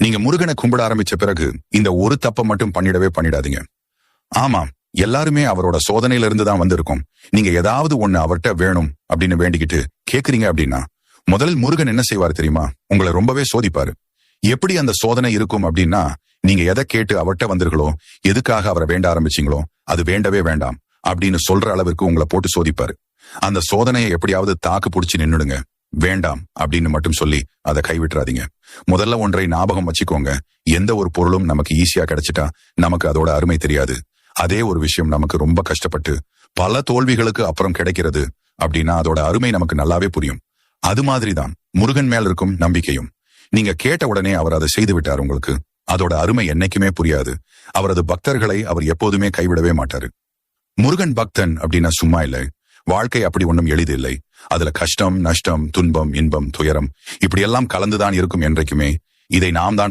நீங்க முருகனை கும்பிட ஆரம்பிச்ச பிறகு இந்த ஒரு தப்பை மட்டும் பண்ணிடாதீங்க. ஆமாம், எல்லாருமே அவரோட சோதனையில இருந்து தான் வந்திருக்கோம். நீங்க ஏதாவது ஒண்ணு அவர்கிட்ட வேணும் அப்படின்னு வேண்டிக்கிட்டு கேக்குறீங்க அப்படின்னா முதலில் முருகன் என்ன செய்வார் தெரியுமா? உங்களை ரொம்பவே சோதிப்பாரு. எப்படி அந்த சோதனை இருக்கும் அப்படின்னா, நீங்க எதை கேட்டு அவர்கிட்ட வந்தீர்களோ, எதுக்காக அவரை வேண்ட ஆரம்பிச்சீங்களோ அது வேண்டவே வேண்டாம் அப்படின்னு சொல்ற அளவிற்கு உங்களை போட்டு சோதிப்பாரு. அந்த சோதனையை எப்படியாவது தாக்கு பிடிச்சு நின்னுடுங்க. வேண்டாம் அப்படின்னு மட்டும் சொல்லி அதை கைவிட்டுறாதீங்க. முதல்ல ஒன்றை ஞாபகம் வச்சுக்கோங்க. எந்த ஒரு பொருளும் நமக்கு ஈஸியா கிடைச்சிட்டா நமக்கு அதோட அருமை தெரியாது. அதே ஒரு விஷயம் நமக்கு ரொம்ப கஷ்டப்பட்டு பல தோல்விகளுக்கு அப்புறம் கிடைக்கிறது அப்படின்னா அதோட அருமை நமக்கு நல்லாவே புரியும். அது மாதிரிதான் முருகன் மேல் இருக்கும் நம்பிக்கையும். நீங்க கேட்ட உடனே அவர் அதை செய்து விட்டார் உங்களுக்கு. அதோட அருமை என்னைக்குமே புரியாது. அவரது பக்தர்களை அவர் எப்போதுமே கைவிடவே மாட்டாரு. முருகன் பக்தன் அப்படின்னா சும்மா இல்லை. வாழ்க்கை அப்படி ஒன்றும் எளிது இல்லை. அதுல கஷ்டம், நஷ்டம், துன்பம், இன்பம், துயரம் இப்படி எல்லாம் கலந்துதான் இருக்கும் என்றைக்குமே. இதை நாம் தான்